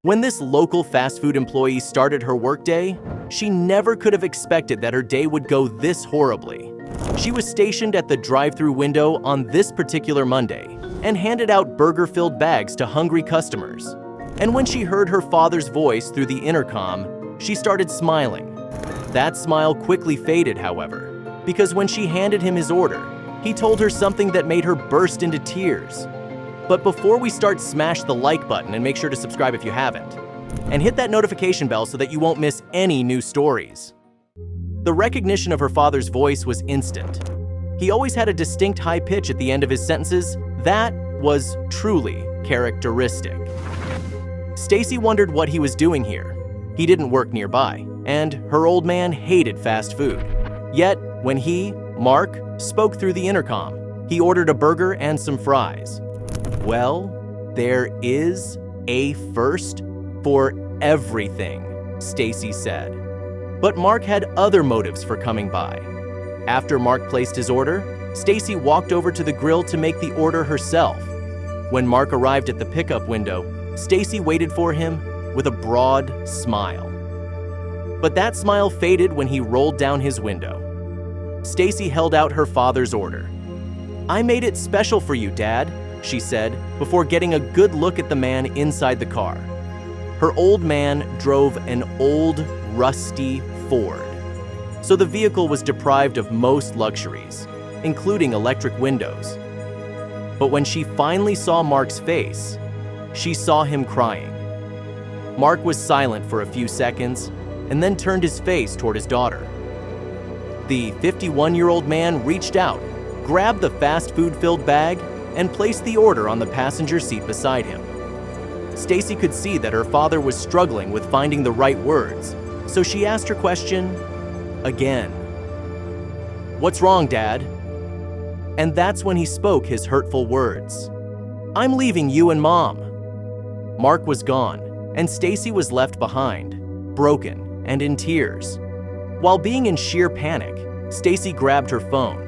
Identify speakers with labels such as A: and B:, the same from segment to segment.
A: When this local fast food employee started her workday, she never could have expected that her day would go this horribly. She was stationed at the drive-thru window on this particular Monday and handed out burger-filled bags to hungry customers. And when she heard her father's voice through the intercom, she started smiling. That smile quickly faded, however, because when she handed him his order, he told her something that made her burst into tears. But before we start, smash the like button and make sure to subscribe if you haven't. And hit that notification bell so that you won't miss any new stories. The recognition of her father's voice was instant. He always had a distinct high pitch at the end of his sentences. That was truly characteristic. Stacy wondered what he was doing here. He didn't work nearby, and her old man hated fast food. Yet, when he, Mark, spoke through the intercom, he ordered a burger and some fries. Well, there is a first for everything, Stacy said. But Mark had other motives for coming by. After Mark placed his order, Stacy walked over to the grill to make the order herself. When Mark arrived at the pickup window, Stacy waited for him with a broad smile. But that smile faded when he rolled down his window. Stacy held out her father's order. "I made it special for you, Dad," she said, before getting a good look at the man inside the car. Her old man drove an old, rusty Ford, so the vehicle was deprived of most luxuries, including electric windows. But when she finally saw Mark's face, she saw him crying. Mark was silent for a few seconds and then turned his face toward his daughter. The 51-year-old man reached out, grabbed the fast food-filled bag, and placed the order on the passenger seat beside him. Stacy could see that her father was struggling with finding the right words, so she asked her question again. "What's wrong, Dad?" And that's when he spoke his hurtful words. "I'm leaving you and Mom." Mark was gone, and Stacy was left behind, broken and in tears. While being in sheer panic, Stacy grabbed her phone.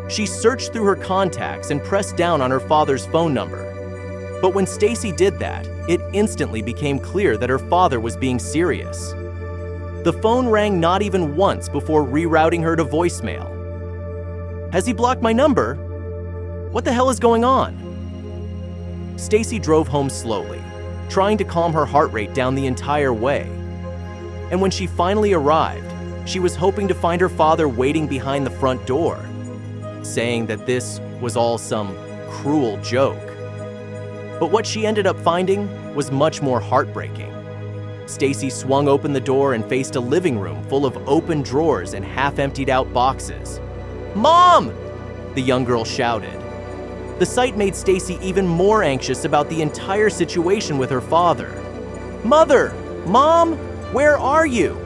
A: She searched through her contacts and pressed down on her father's phone number. But when Stacy did that, it instantly became clear that her father was being serious. The phone rang not even once before rerouting her to voicemail. "Has he blocked my number? What the hell is going on?" Stacy drove home slowly, trying to calm her heart rate down the entire way. And when she finally arrived, she was hoping to find her father waiting behind the front door, saying that this was all some cruel joke. But what she ended up finding was much more heartbreaking. Stacy swung open the door and faced a living room full of open drawers and half-emptied out boxes. "Mom!" the young girl shouted. The sight made Stacy even more anxious about the entire situation with her father. "Mother! Mom! Where are you?"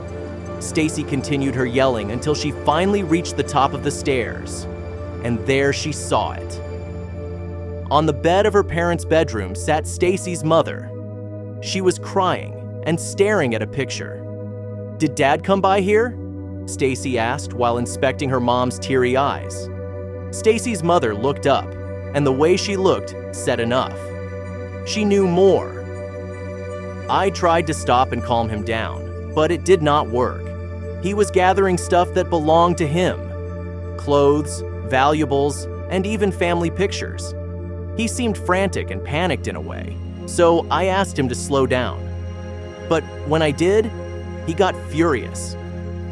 A: Stacy continued her yelling until she finally reached the top of the stairs. And there she saw it. On the bed of her parents' bedroom sat Stacy's mother. She was crying and staring at a picture. "Did Dad come by here?" Stacy asked while inspecting her mom's teary eyes. Stacy's mother looked up, and the way she looked said enough. She knew more. I tried to stop and calm him down, but it did not work. He was gathering stuff that belonged to him: clothes, valuables, and even family pictures. He seemed frantic and panicked in a way, so I asked him to slow down. But when I did, he got furious.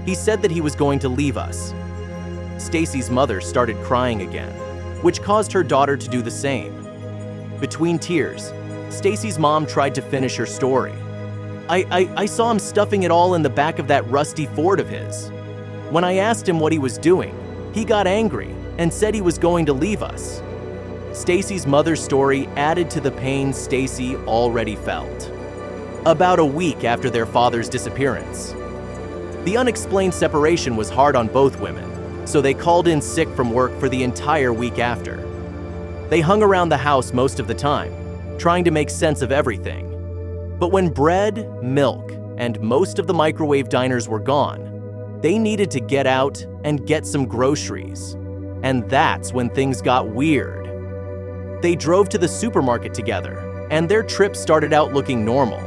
A: He said that he was going to leave us. Stacy's mother started crying again, which caused her daughter to do the same. Between tears, Stacy's mom tried to finish her story. I saw him stuffing it all in the back of that rusty Ford of his. When I asked him what he was doing, he got angry and said he was going to leave us." Stacy's mother's story added to the pain Stacy already felt. About a week after their father's disappearance, the unexplained separation was hard on both women, so they called in sick from work for the entire week after. They hung around the house most of the time, trying to make sense of everything. But when bread, milk, and most of the microwave diners were gone, they needed to get out and get some groceries. And that's when things got weird. They drove to the supermarket together, and their trip started out looking normal.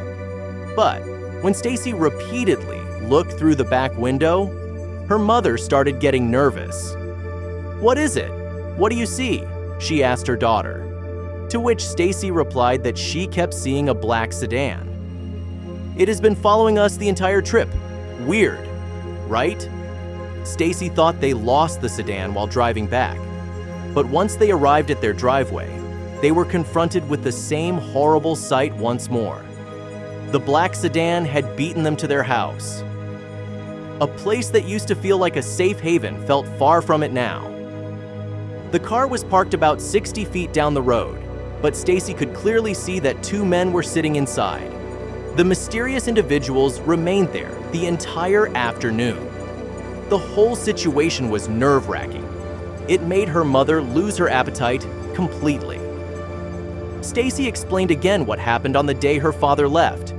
A: But when Stacy repeatedly looked through the back window, her mother started getting nervous. "What is it? What do you see?" she asked her daughter. To which Stacy replied that she kept seeing a black sedan. "It has been following us the entire trip. Weird, right?" Stacy thought they lost the sedan while driving back. But once they arrived at their driveway, they were confronted with the same horrible sight once more. The black sedan had beaten them to their house. A place that used to feel like a safe haven felt far from it now. The car was parked about 60 feet down the road, but Stacy could clearly see that two men were sitting inside. The mysterious individuals remained there the entire afternoon. The whole situation was nerve-wracking. It made her mother lose her appetite completely. Stacy explained again what happened on the day her father left.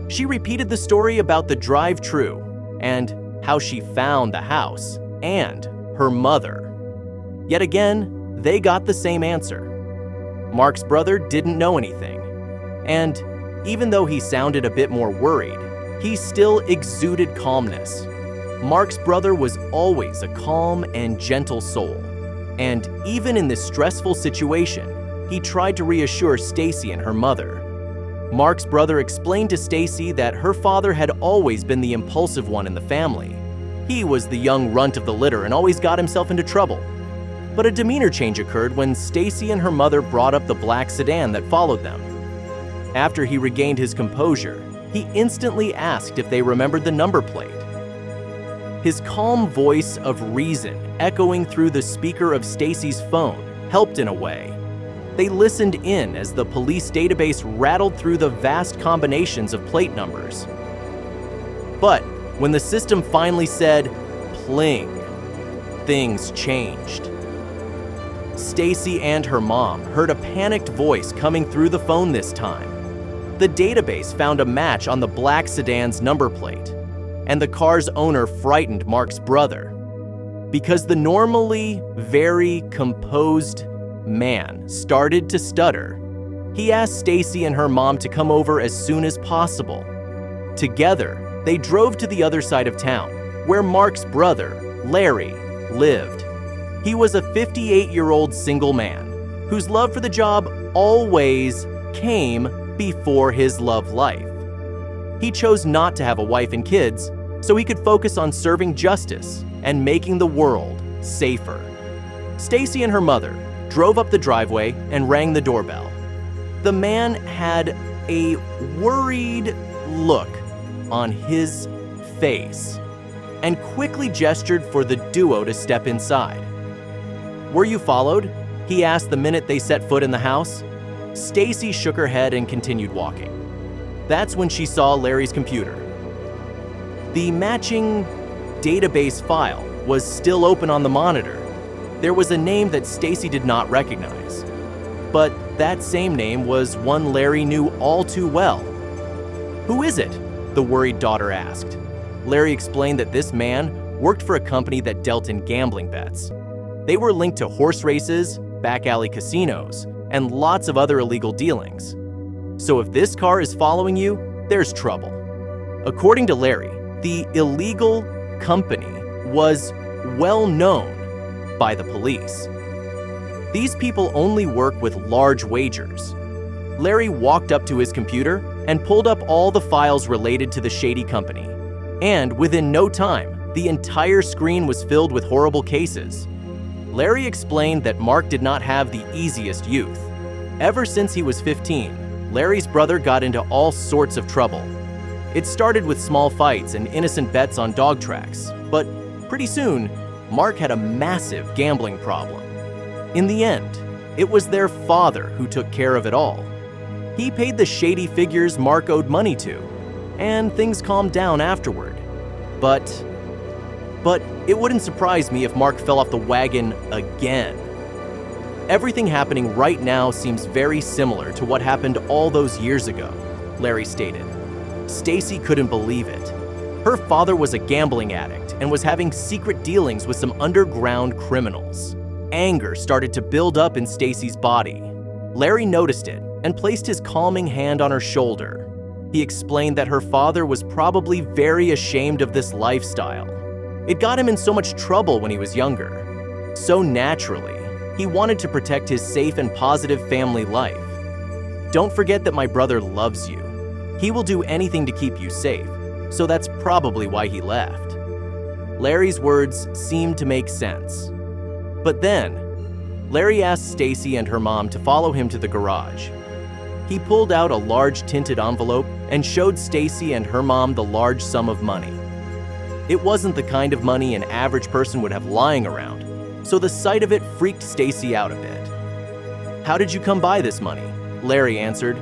A: She repeated the story about the drive-thru and how she found the house and her mother. Yet again, they got the same answer. Mark's brother didn't know anything, and even though he sounded a bit more worried, he still exuded calmness. Mark's brother was always a calm and gentle soul, and even in this stressful situation, he tried to reassure Stacy and her mother. Mark's brother explained to Stacy that her father had always been the impulsive one in the family. He was the young runt of the litter and always got himself into trouble. But a demeanor change occurred when Stacy and her mother brought up the black sedan that followed them. After he regained his composure, he instantly asked if they remembered the number plate. His calm voice of reason echoing through the speaker of Stacy's phone helped in a way. They listened in as the police database rattled through the vast combinations of plate numbers. But when the system finally said, "pling," things changed. Stacy and her mom heard a panicked voice coming through the phone this time. The database found a match on the black sedan's number plate, and the car's owner frightened Mark's brother. Because the normally very composed man started to stutter, he asked Stacy and her mom to come over as soon as possible. Together, they drove to the other side of town, where Mark's brother, Larry, lived. He was a 58-year-old single man whose love for the job always came before his love life. He chose not to have a wife and kids so he could focus on serving justice and making the world safer. Stacy and her mother drove up the driveway and rang the doorbell. The man had a worried look on his face and quickly gestured for the duo to step inside. "Were you followed?" he asked the minute they set foot in the house. Stacy shook her head and continued walking. That's when she saw Larry's computer. The matching database file was still open on the monitor. There was a name that Stacy did not recognize, but that same name was one Larry knew all too well. "Who is it?" the worried daughter asked. Larry explained that this man worked for a company that dealt in gambling bets. They were linked to horse races, back alley casinos, and lots of other illegal dealings. So if this car is following you, there's trouble. According to Larry, the illegal company was well known by the police. These people only work with large wagers. Larry walked up to his computer and pulled up all the files related to the shady company. And within no time, the entire screen was filled with horrible cases. Larry explained that Mark did not have the easiest youth. Ever since he was 15, Larry's brother got into all sorts of trouble. It started with small fights and innocent bets on dog tracks, but pretty soon, Mark had a massive gambling problem. In the end, it was their father who took care of it all. He paid the shady figures Mark owed money to, and things calmed down afterward. But it wouldn't surprise me if Mark fell off the wagon again. Everything happening right now seems very similar to what happened all those years ago, Larry stated. Stacy couldn't believe it. Her father was a gambling addict and was having secret dealings with some underground criminals. Anger started to build up in Stacy's body. Larry noticed it and placed his calming hand on her shoulder. He explained that her father was probably very ashamed of this lifestyle. It got him in so much trouble when he was younger. So naturally, he wanted to protect his safe and positive family life. Don't forget that my brother loves you. He will do anything to keep you safe, so that's probably why he left. Larry's words seemed to make sense. But then, Larry asked Stacy and her mom to follow him to the garage. He pulled out a large tinted envelope and showed Stacy and her mom the large sum of money. It wasn't the kind of money an average person would have lying around, so the sight of it freaked Stacy out a bit. "How did you come by this money?" Larry answered.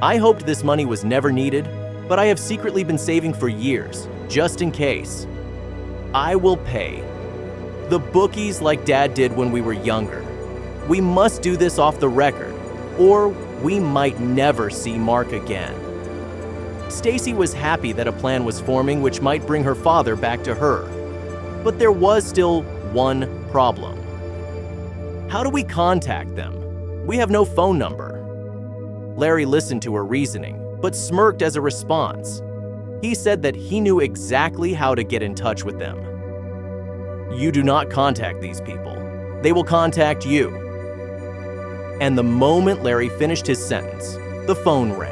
A: "I hoped this money was never needed, but I have secretly been saving for years, just in case. I will pay. The bookies like Dad did when we were younger. We must do this off the record, or we might never see Mark again." Stacy was happy that a plan was forming which might bring her father back to her. But there was still one problem. How do we contact them? We have no phone number. Larry listened to her reasoning, but smirked as a response. He said that he knew exactly how to get in touch with them. "You do not contact these people. They will contact you." And the moment Larry finished his sentence, the phone rang.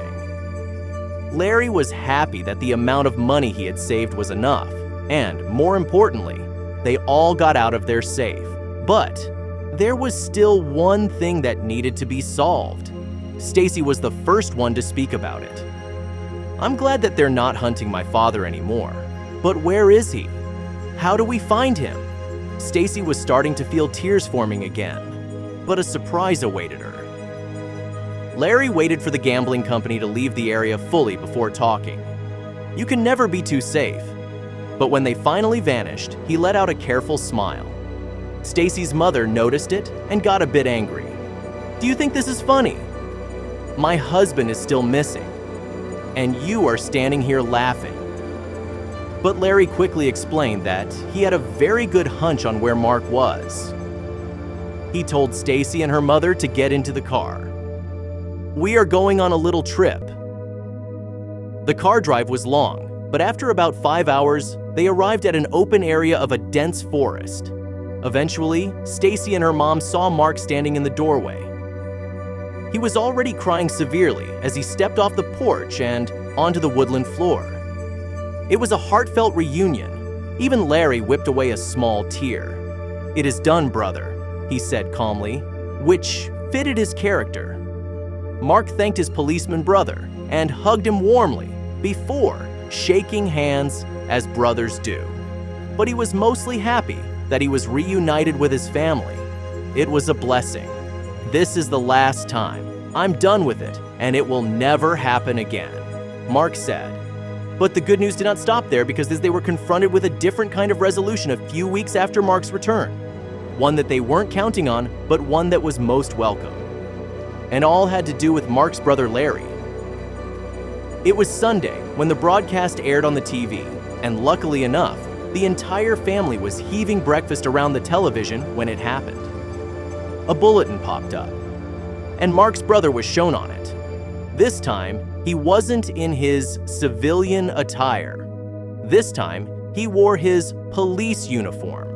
A: Larry was happy that the amount of money he had saved was enough, and more importantly, they all got out of there safe. But there was still one thing that needed to be solved. Stacy was the first one to speak about it. "I'm glad that they're not hunting my father anymore, but where is he? How do we find him?" Stacy was starting to feel tears forming again, but a surprise awaited her. Larry waited for the gambling company to leave the area fully before talking. You can never be too safe. But when they finally vanished, he let out a careful smile. Stacy's mother noticed it and got a bit angry. "Do you think this is funny? My husband is still missing, and you are standing here laughing." But Larry quickly explained that he had a very good hunch on where Mark was. He told Stacy and her mother to get into the car. "We are going on a little trip." The car drive was long, but after about 5 hours, they arrived at an open area of a dense forest. Eventually, Stacy and her mom saw Mark standing in the doorway. He was already crying severely as he stepped off the porch and onto the woodland floor. It was a heartfelt reunion. Even Larry whipped away a small tear. "It is done, brother," he said calmly, which fitted his character. Mark thanked his policeman brother and hugged him warmly before shaking hands as brothers do. But he was mostly happy that he was reunited with his family. It was a blessing. "This is the last time. I'm done with it, and it will never happen again," Mark said. But the good news did not stop there, because they were confronted with a different kind of resolution a few weeks after Mark's return. One that they weren't counting on, but one that was most welcome. And all had to do with Mark's brother Larry. It was Sunday when the broadcast aired on the TV, and luckily enough, the entire family was heaving breakfast around the television when it happened. A bulletin popped up, and Mark's brother was shown on it. This time, he wasn't in his civilian attire. This time, he wore his police uniform.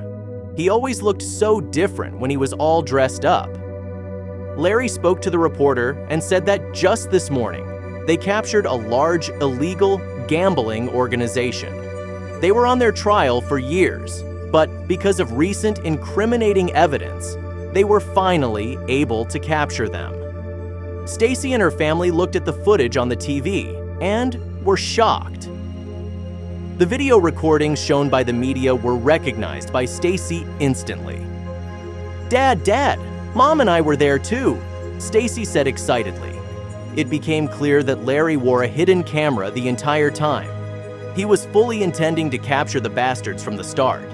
A: He always looked so different when he was all dressed up. Larry spoke to the reporter and said that just this morning, they captured a large illegal gambling organization. They were on their trial for years, but because of recent incriminating evidence, they were finally able to capture them. Stacy and her family looked at the footage on the TV and were shocked. The video recordings shown by the media were recognized by Stacy instantly. Dad, Mom and I were there too," Stacy said excitedly. It became clear that Larry wore a hidden camera the entire time. He was fully intending to capture the bastards from the start.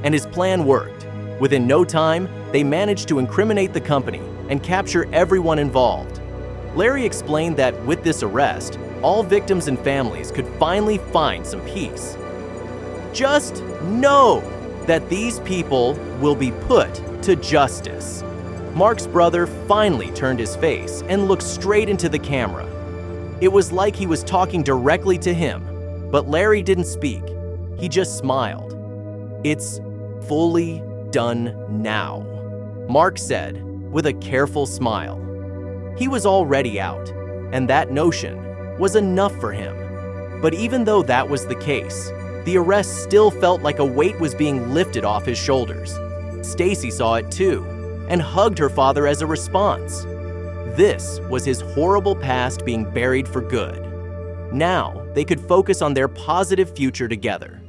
A: And his plan worked. Within no time, they managed to incriminate the company and capture everyone involved. Larry explained that with this arrest, all victims and families could finally find some peace. "Just know that these people will be put to justice." Mark's brother finally turned his face and looked straight into the camera. It was like he was talking directly to him, but Larry didn't speak. He just smiled. "It's fully done now," Mark said with a careful smile. He was already out, and that notion was enough for him. But even though that was the case, the arrest still felt like a weight was being lifted off his shoulders. Stacy saw it too, and hugged her father as a response. This was his horrible past being buried for good. Now, they could focus on their positive future together.